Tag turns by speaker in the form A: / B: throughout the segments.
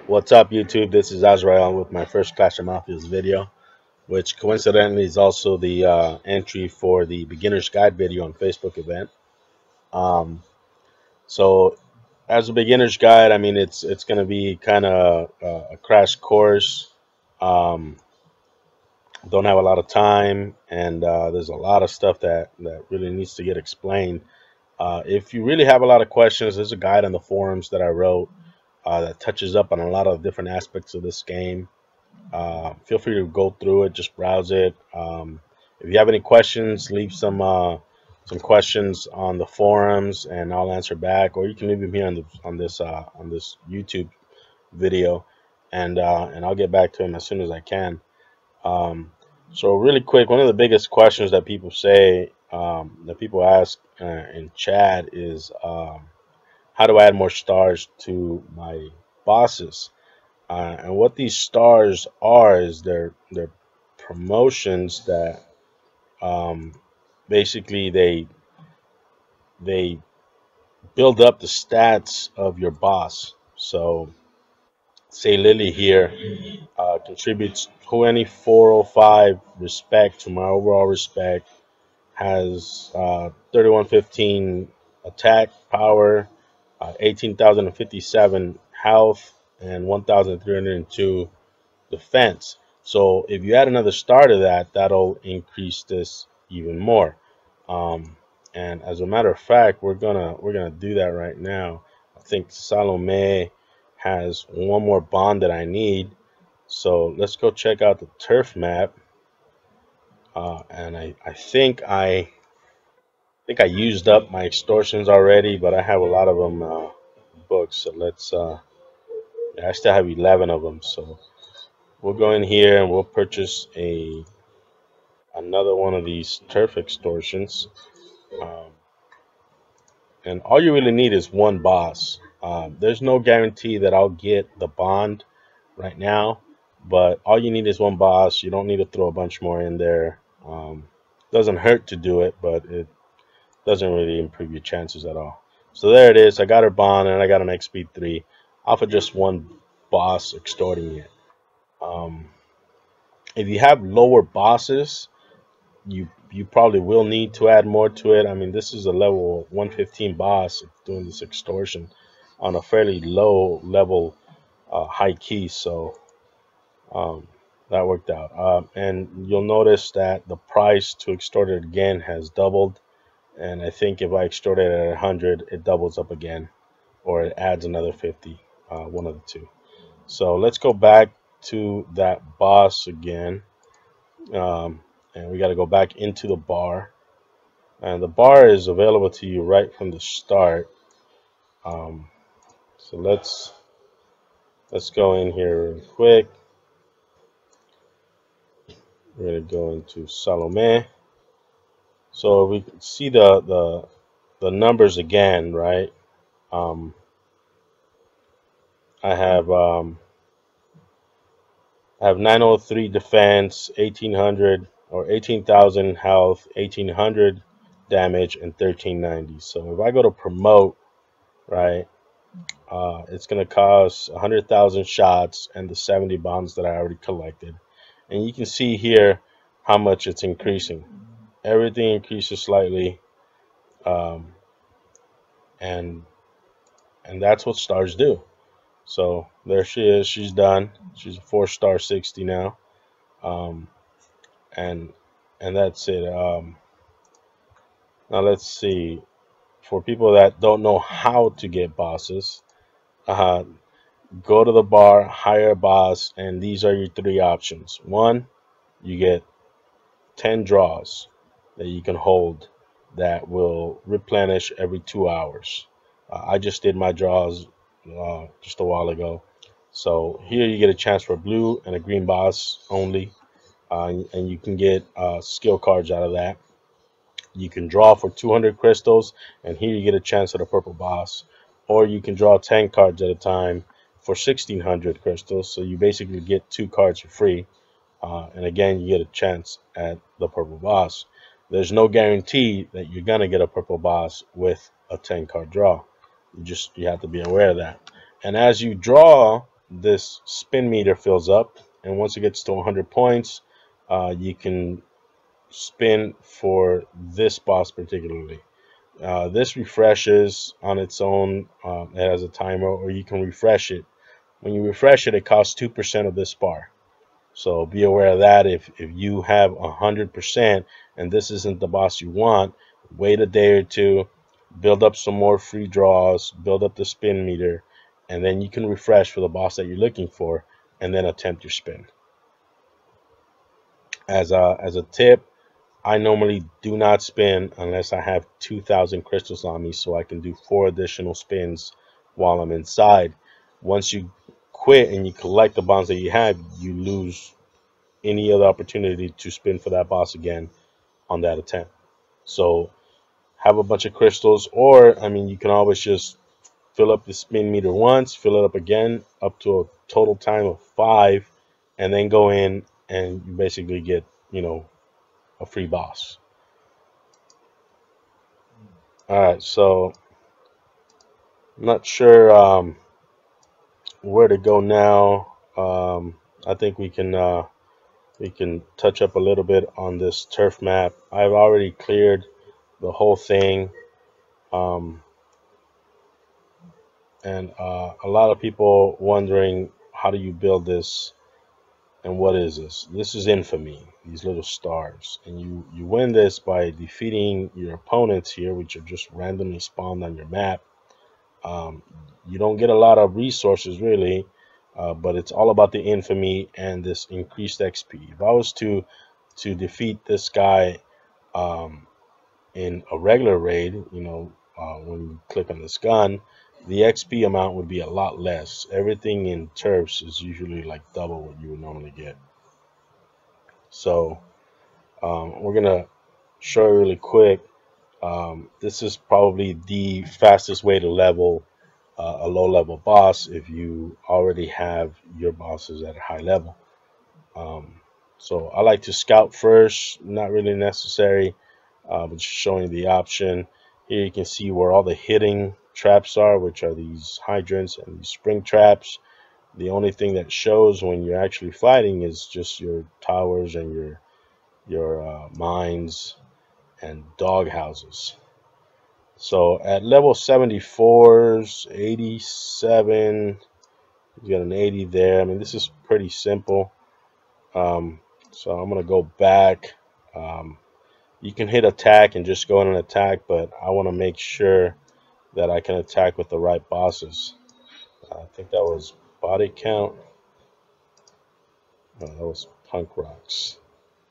A: What's up, YouTube? This is Azrael with my first Clash of Mafias video, which coincidentally is also the entry for the beginner's guide video on Facebook event. Um, so, as a beginner's guide, I mean it's going to be kind of a crash course. Um, don't have a lot of time, and there's a lot of stuff that really needs to get explained. If you really have a lot of questions, there's a guide on the forums that I wrote that touches up on a lot of different aspects of this game. Feel free to go through it, just browse it. If you have any questions, leave some questions on the forums, and I'll answer back. Or you can leave them here on this YouTube video, and I'll get back to them as soon as I can. So really quick, one of the biggest questions that people say that people ask in chat is how do I add more stars to my bosses? And what these stars are is they're promotions that basically they build up the stats of your boss. So say Lily here contributes 2405 respect to my overall respect, has 3115 attack power, 18,057 health, and 1,302 defense. So if you add another star to that, that'll increase this even more. And as a matter of fact, we're gonna do that right now. I think Salome has one more bond that I need. So let's go check out the turf map. And I think I used up my extortions already, but I have a lot of them booked. So let's I still have 11 of them. So we'll go in here and we'll purchase another one of these turf extortions. Um, and all you really need is one boss. There's no guarantee that I'll get the bond right now, but all you need is one boss. You don't need to throw a bunch more in there. Doesn't hurt to do it, but it doesn't really improve your chances at all. So there it is. I got her bond and I got an XP 3 off of just one boss extorting it. If you have lower bosses, you probably will need to add more to it. I mean, this is a level 115 boss doing this extortion on a fairly low level high key, so um, that worked out. And you'll notice that the price to extort it again has doubled, and I think if I extort it at 100, it doubles up again, or it adds another 50, one of the two. So let's go back to that boss again. And we got to go back into the bar, and the bar is available to you right from the start. So let's go in here real quick. We're gonna go into Salome. So we can see the numbers again, right? I have 903 defense, 1800 or 18,000 health, 1800 damage, and 1390. So if I go to promote, right, it's going to cost 100,000 shots and the 70 bonds that I already collected. And you can see here how much it's increasing. Everything increases slightly, and that's what stars do. So there she is. She's done. She's a 4-star 60 now. And that's it. Now let's see. For people that don't know how to get bosses, go to the bar, hire a boss, and these are your 3 options. 1, you get 10 draws that you can hold that will replenish every 2 hours. I just did my draws just a while ago. So here you get a chance for a blue and a green boss only, and you can get skill cards out of that. You can draw for 200 crystals, and here you get a chance at a purple boss. Or you can draw 10 cards at a time for 1,600 crystals, so you basically get 2 cards for free. And again, you get a chance at the purple boss. There's no guarantee that you're gonna get a purple boss with a 10 card draw. You have to be aware of that. And as you draw this spin meter fills up, and once it gets to 100 points, you can spin for this boss particularly. This refreshes on its own. It has a timer, or you can refresh it. When you refresh it, it costs 2% of this bar. So be aware of that. If you have 100% and this isn't the boss you want, wait a day or two, build up some more free draws, build up the spin meter, and then you can refresh for the boss that you're looking for, and then attempt your spin. As a tip, I normally do not spin unless I have 2,000 crystals on me, so I can do 4 additional spins while I'm inside. Once you quit and you collect the bonds that you have, you lose any other opportunity to spin for that boss again on that attempt. So have a bunch of crystals, or I mean, you can always just fill up the spin meter once, fill it up again, up to a total time of 5, and then go in and you basically get, a free boss. All right, so I'm not sure where to go now. I think we can touch up a little bit on this turf map. I've already cleared the whole thing, um, and a lot of people wondering, how do you build this, and what is this? This is infamy, these little stars, and you win this by defeating your opponents here, which are just randomly spawned on your map. Um, you don't get a lot of resources really, but it's all about the infamy and this increased XP. If I was to defeat this guy um, in a regular raid, when you click on this gun, the XP amount would be a lot less. Everything in turfs is usually like double what you would normally get. So we're gonna show you really quick. This is probably the fastest way to level a low level boss if you already have your bosses at a high level. Um, so I like to scout first, not really necessary, but just showing the option. Here you can see where all the hitting traps are, which are these hydrants and these spring traps. The only thing that shows when you're actually fighting is just your towers and your mines and dog houses. So at level 74s, 87, you got an 80 there. I mean, this is pretty simple. So I'm going to go back. Um, you can hit attack and just go in and attack, but I want to make sure that I can attack with the right bosses. I think that was body count. No, that was punk rocks.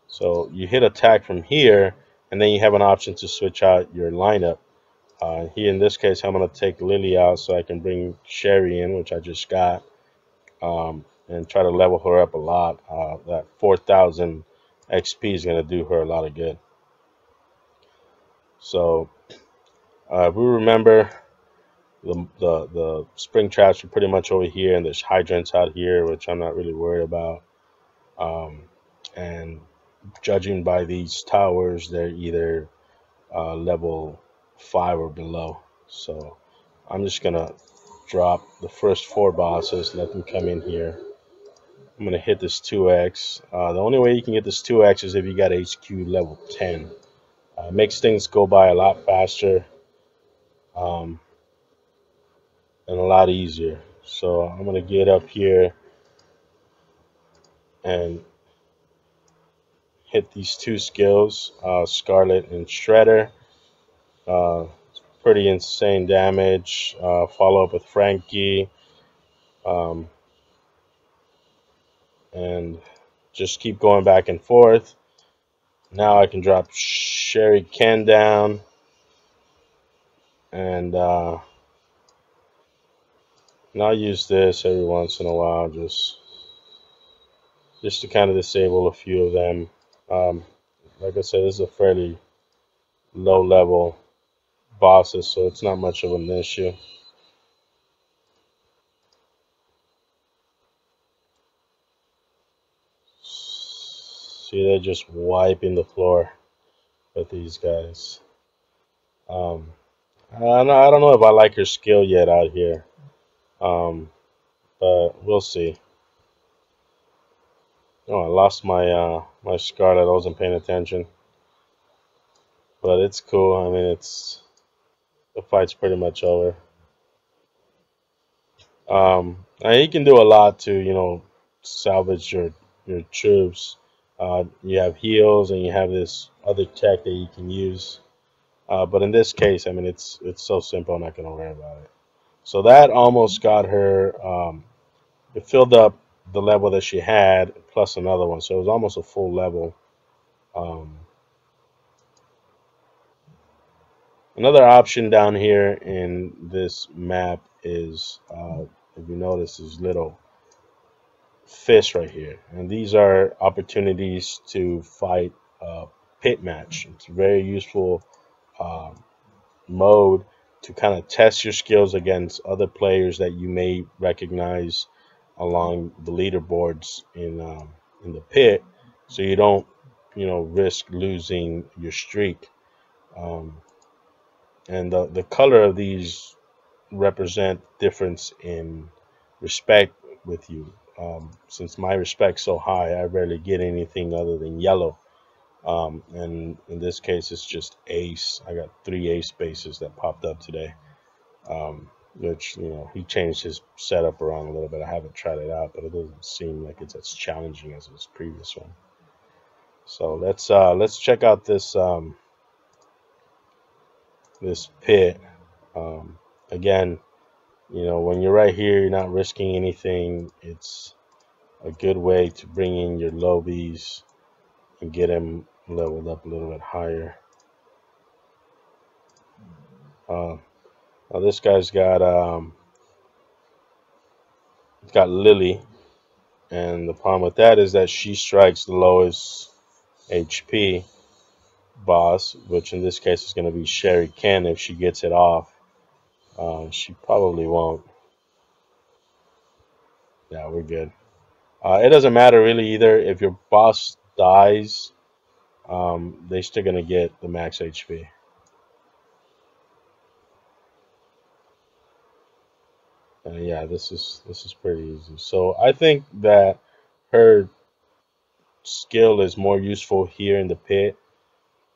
A: So you hit attack from here, and then you have an option to switch out your lineup. Here in this case, I'm going to take Lily out so I can bring Sherry in, which I just got, and try to level her up a lot. That 4,000 XP is going to do her a lot of good. So if we remember, the spring traps are pretty much over here, and there's hydrants out here, which I'm not really worried about. And judging by these towers, they're either level 5 or below. So I'm just gonna drop the first 4 bosses, let them come in here. I'm gonna hit this 2x. The only way you can get this 2x is if you got HQ level 10. Makes things go by a lot faster um, and a lot easier. So I'm gonna get up here and hit these 2 skills, Scarlet and Shredder. Pretty insane damage. Follow up with Frankie. Um, and just keep going back and forth. Now I can drop Sherry Ken down, and I'll use this every once in a while, just to kind of disable a few of them. Like I said, this is a fairly low level bosses, so it's not much of an issue. See, they're just wiping the floor with these guys. I don't know if I like her skill yet out here. Um, but we'll see. Oh, I lost my my Scarlet. I wasn't paying attention, but it's cool. I mean, it's the fight's pretty much over. And you can do a lot to, salvage your troops. You have heals, and you have this other tech that you can use. But in this case, I mean, it's so simple. I'm not gonna worry about it. So that almost got her. It filled up the level that she had plus another one, so it was almost a full level. Um, Another option down here in this map is, if you notice, these little fists right here, and these are opportunities to fight a pit match. It's a very useful um, mode to kind of test your skills against other players that you may recognize along the leaderboards in the pit, so you don't risk losing your streak. Um, and the color of these represent difference in respect with you. Since my respect's so high, I rarely get anything other than yellow. And in this case, it's just ace. I got 3 ace bases that popped up today, which, he changed his setup around a little bit. I haven't tried it out, but it doesn't seem like it's as challenging as his previous one. So let's check out this pit. Again, when you're right here, you're not risking anything. It's a good way to bring in your lobies and get him leveled up a little bit higher. Now this guy's got Lily, and the problem with that is that she strikes the lowest HP boss, which in this case is going to be Sherry Ken if she gets it off. She probably won't. Yeah, we're good. It doesn't matter really either. If your boss dies, they're still gonna get the max HP. Yeah, this is pretty easy. So I think that her skill is more useful here in the pit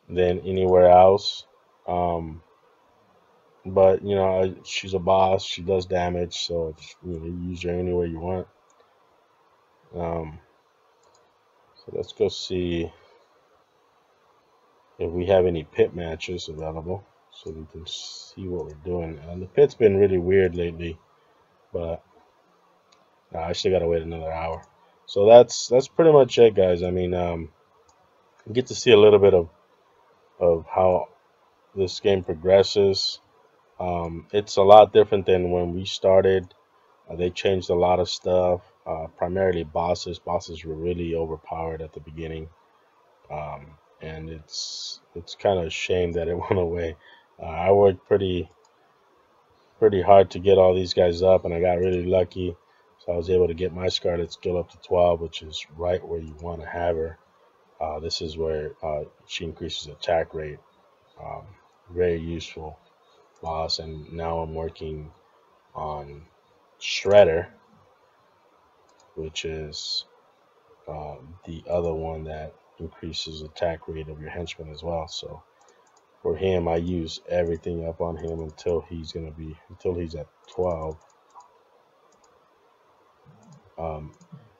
A: than anywhere else. Um, but she's a boss. She does damage, so you use her anywhere you want. Um, so let's go see if we have any pit matches available, so we can see what we're doing. And the pit's been really weird lately, but I still gotta wait another hour. So that's pretty much it, guys. I mean, you get to see a little bit of how this game progresses. It's a lot different than when we started. They changed a lot of stuff. Primarily bosses. Bosses were really overpowered at the beginning, and it's kind of a shame that it went away. I worked pretty hard to get all these guys up, and I got really lucky. So I was able to get my Scarlet skill up to 12, which is right where you want to have her. This is where she increases attack rate. Um, Very useful boss. And now I'm working on Shredder, which is the other one that increases attack rate of your henchman as well. So for him, I use everything up on him until he's at 12.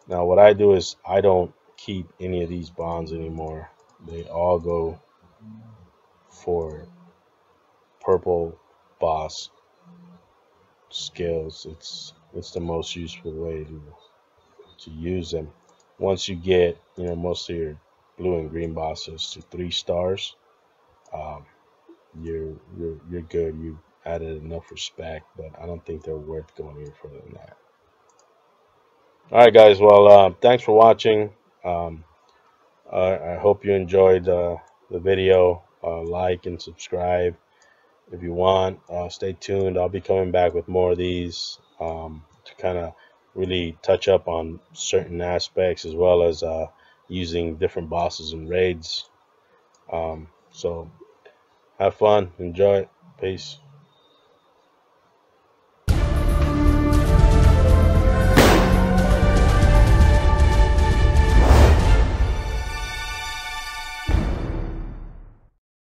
A: Now what I do is I don't keep any of these bonds anymore. They all go for purple boss skills. It's the most useful way to use them. Once you get most of your blue and green bosses to 3 stars, um, you're good. You added enough respect, but I don't think they're worth going any further than that. All right, guys. Well, thanks for watching. Um, I hope you enjoyed the video. Like and subscribe if you want. Stay tuned. I'll be coming back with more of these to kind of really touch up on certain aspects, as well as using different bosses and raids. So have fun. Enjoy it. Peace.